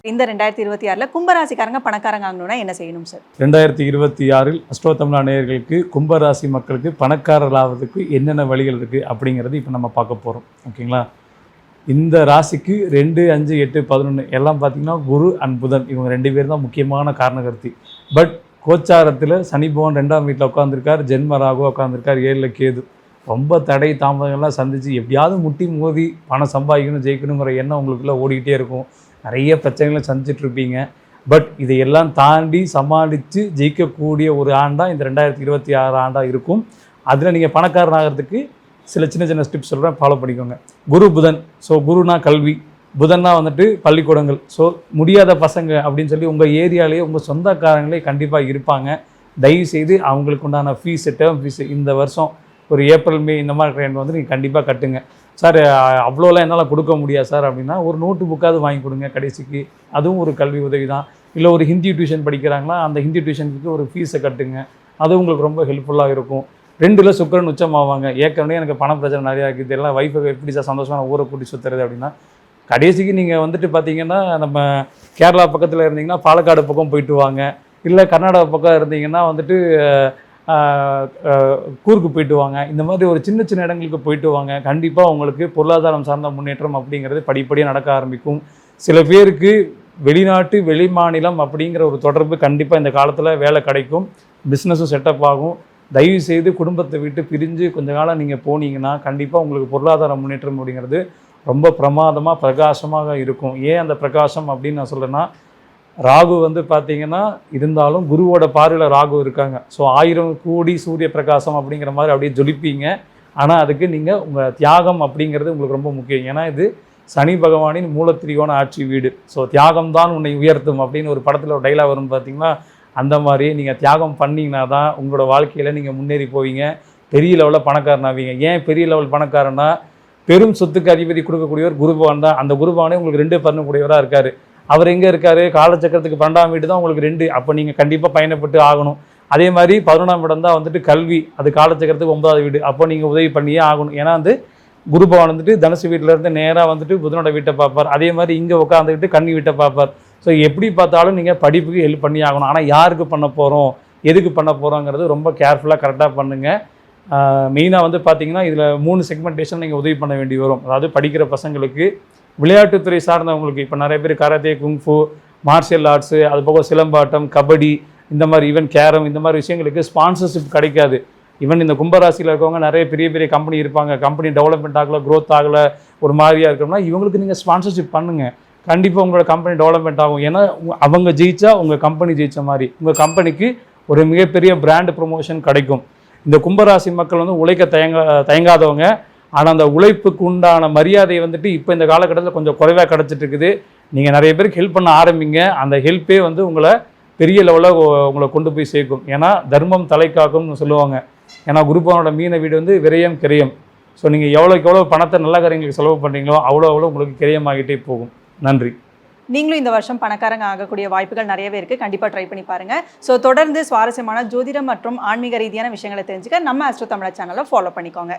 இந்த 2026ல் கும்பராசிக்காரங்க பணக்காரங்க ஆகணும்னா என்ன செய்யணும் சார்? 2026இல் அஸ்ட்ரோ தமிழா நேயர்களுக்கு கும்பராசி மக்களுக்கு பணக்காரர் ஆவதுக்கு என்னென்ன வழிகள் இருக்குது அப்படிங்கிறது இப்போ நம்ம பார்க்க போகிறோம். ஓகேங்களா? இந்த ராசிக்கு 2, 5, 8, 11 எல்லாம் பார்த்திங்கன்னா குரு அண்ட் புதன் இவங்க 2 பேர் தான் முக்கியமான காரணகர்த்தி. பட் கோச்சாரத்தில் சனி பகவான் 2ஆம் வீட்டில் உட்காந்துருக்கார், ஜென்ம ராகு உட்காந்துருக்கார், 7ல் கேது. ரொம்ப தடை தாமதங்கள்லாம் சந்தித்து எப்படியாவது முட்டி மோதி பணம் சம்பாதிக்கணும் ஜெயிக்கணுங்கிற எண்ணம் உங்களுக்குள்ளே ஓடிக்கிட்டே இருக்கும். நிறைய பிரச்சனைகளை சந்திச்சிட்ருப்பீங்க. பட் இதையெல்லாம் தாண்டி சமாளித்து ஜெயிக்கக்கூடிய ஒரு ஆண்டாக இந்த 2026 ஆண்டாக இருக்கும். அதில் நீங்கள் பணக்காரன் ஆகிறதுக்கு சில சின்ன சின்ன ஸ்டெப்ஸ் சொல்கிறேன், ஃபாலோ பண்ணிக்கோங்க. குரு புதன். ஸோ குருனா கல்வி, புதன்னா வந்துட்டு பள்ளிக்கூடங்கள். ஸோ முடியாத பசங்க அப்படின்னு சொல்லி உங்கள் ஏரியாலேயே உங்கள் சொந்தக்காரங்களே கண்டிப்பாக இருப்பாங்க. தயவுசெய்து அவங்களுக்கு உண்டான ஃபீஸு, டேர்ம் ஃபீஸு இந்த வருஷம் ஒரு ஏப்ரல் மே இந்த மாதிரி ட்ரெயின் வந்து நீங்கள் கண்டிப்பாக கட்டுங்க. சார் அவ்வளோலாம் என்னால் கொடுக்க முடியாது சார் அப்படின்னா ஒரு நோட்டு புக்காவது வாங்கி கொடுங்க கடைசிக்கு. அதுவும் ஒரு கல்வி உதவி தான். இல்லை ஒரு ஹிந்தி டியூஷன் படிக்கிறாங்களா, அந்த ஹிந்தி டியூஷனுக்கு ஒரு ஃபீஸை கட்டுங்க. அதுவும் உங்களுக்கு ரொம்ப ஹெல்ப்ஃபுல்லாக இருக்கும். 2ல் சுக்கிரன் உச்சமாவாங்க. ஏற்கனவே எனக்கு பண பிரச்சனை நிறையா இருக்குது, எல்லாம் வைஃபை எப்படி சார் சந்தோஷமான ஊரை கூட்டி சுற்றுறது அப்படின்னா கடைசிக்கு நீங்கள் வந்துட்டு பார்த்தீங்கன்னா நம்ம கேரளா பக்கத்தில் இருந்தீங்கன்னா பாலக்காடு பக்கம் போயிட்டு வாங்க. இல்லை கர்நாடகா பக்கம் இருந்தீங்கன்னா வந்துட்டு கூர்க்கு போயிட்டு வாங்க. இந்த மாதிரி ஒரு சின்ன சின்ன இடங்களுக்கு போயிட்டு வாங்க. கண்டிப்பாக உங்களுக்கு பொருளாதாரம் சார்ந்த முன்னேற்றம் அப்படிங்கிறது படிப்படியாக நடக்க ஆரம்பிக்கும். சில பேருக்கு வெளிநாட்டு வெளி மாநிலம் அப்படிங்கிற ஒரு தொடர்பு கண்டிப்பாக இந்த காலத்தில் வேலை கிடைக்கும், பிஸ்னஸும் செட்டப் ஆகும். தயவுசெய்து குடும்பத்தை விட்டு பிரிஞ்சு கொஞ்ச காலம் நீங்கள் போனீங்கன்னா கண்டிப்பாக உங்களுக்கு பொருளாதார முன்னேற்றம் அப்படிங்கிறது ரொம்ப பிரமாதமாக பிரகாசமாக இருக்கும். ஏன் அந்த பிரகாசம் அப்படின்னு நான் சொல்கிறேன்னா, ராகு வந்து பார்த்திங்கன்னா இருந்தாலும் குருவோட பார்வையில் ராகு இருக்காங்க. ஸோ 1000 கோடி சூரிய பிரகாசம் அப்படிங்கிற மாதிரி அப்படியே ஜொலிப்பீங்க. ஆனால் அதுக்கு நீங்கள் உங்கள் தியாகம் அப்படிங்கிறது உங்களுக்கு ரொம்ப முக்கியம். ஏன்னா இது சனி பகவானின் மூலத்திரியோன ஆட்சி வீடு. ஸோ தியாகம் தான் உன்னை உயர்த்தும் அப்படின்னு ஒரு படத்தில் ஒரு டைலாக் வரும் பார்த்திங்கன்னா, அந்த மாதிரி நீங்கள் தியாகம் பண்ணிங்கன்னா தான் உங்களோட வாழ்க்கையில் நீங்கள் முன்னேறி போவீங்க, பெரிய லெவலில் பணக்காரன் ஆவீங்க. ஏன் பெரிய லெவல் பணக்காரன்னா, பெரும் சொத்துக்கு அதிபதி கொடுக்கக்கூடியவர் குருபவான் தான். அந்த குருபவானே உங்களுக்கு 2 பண்ணக்கூடியவராக இருக்கார். அவர் எங்கே இருக்கார்? காலச்சக்கரத்துக்கு 12ஆம் வீடு தான் உங்களுக்கு 2. அப்போ நீங்கள் கண்டிப்பாக பயணப்பட்டு ஆகணும். அதே மாதிரி 11ஆம் இடம் தான் வந்துட்டு கல்வி, அது காலச்சக்கரத்துக்கு 9வது வீடு. அப்போ நீங்கள் உதவி பண்ணியே ஆகணும். ஏன்னா வந்து குருபவான் வந்துட்டு தனுசு வீட்டிலேருந்து நேராக வந்துட்டு புதனோட வீட்டை பார்ப்பார். அதே மாதிரி இங்கே உட்காந்துக்கிட்டு கன்னி வீட்டை பார்ப்பார். ஸோ எப்படி பார்த்தாலும் நீங்கள் படிப்புக்கு ஹெல்ப் பண்ணி ஆகணும். ஆனால் யாருக்கு பண்ண போகிறோம், எதுக்கு பண்ண போகிறோங்கிறது ரொம்ப கேர்ஃபுல்லாக கரெக்டாக பண்ணுங்கள். மெயினாக வந்து பார்த்திங்கன்னா இதில் 3 செக்மெண்டேஷன் நீங்கள் உதவி பண்ண வேண்டி வரும். அதாவது படிக்கிற பசங்களுக்கு, விளையாட்டுத்துறை சார்ந்தவங்களுக்கு, இப்போ நிறைய பேர் கராத்தே, குங்ஃபு, மார்ஷியல் ஆர்ட்ஸு, அது போக சிலம்பாட்டம், கபடி, இந்த மாதிரி ஈவன் கேரம், இந்த மாதிரி விஷயங்களுக்கு ஸ்பான்சர்ஷிப் கிடைக்காது. ஈவன் இந்த கும்பராசியில் இருக்கவங்க நிறைய பெரிய பெரிய கம்பெனி இருப்பாங்க, கம்பெனி டெவலப்மெண்ட் ஆகலை, க்ரோத் ஆகலை, ஒரு மாதிரியாக இருக்கணும்னா இவங்களுக்கு நீங்கள் ஸ்பான்சர்ஷிப் பண்ணுங்கள். கண்டிப்பாக உங்களோட கம்பெனி டெவலப்மெண்ட் ஆகும். ஏன்னா அவங்க ஜெயிச்சா உங்கள் கம்பெனி ஜெயித்த மாதிரி, உங்கள் கம்பெனிக்கு ஒரு மிகப்பெரிய பிராண்ட் ப்ரொமோஷன் கிடைக்கும். இந்த கும்பராசி மக்கள் வந்து உழைக்க தயங்காதவங்க. ஆனால் அந்த உழைப்புக்கு உண்டான மரியாதை வந்துட்டு இப்போ இந்த காலகட்டத்தில் கொஞ்சம் குறைவாக கிடச்சிட்டு இருக்குது. நீங்கள் நிறைய பேருக்கு ஹெல்ப் பண்ண ஆரம்பிங்க. அந்த ஹெல்ப்பே வந்து உங்களை பெரிய லெவலில் உங்களை கொண்டு போய் சேர்க்கும். ஏன்னா தர்மம் தலைக்காக்கும்னு சொல்லுவாங்க. ஏன்னா குருபவனோட மீன வீடு வந்து விரயம் கிரயம். ஸோ நீங்கள் எவ்வளோக்கு எவ்வளோ பணத்தை நல்ல காரியங்களுக்கு செலவு பண்ணுறீங்களோ அவ்வளோ உங்களுக்கு கிரயமாகிட்டே போகும். நன்றி. நீங்களும் இந்த வருஷம் பணக்காரங்க ஆகக்கூடிய வாய்ப்புகள் நிறையவே இருக்குது. கண்டிப்பாக ட்ரை பண்ணி பாருங்கள். ஸோ தொடர்ந்து சுவாரஸ்யமான ஜோதிடம் மற்றும் ஆன்மீக ரீதியான விஷயங்களை தெரிஞ்சுக்க நம்ம அஸ்ட்ரோ தமிழா சேனலை ஃபாலோ பண்ணிக்கோங்க.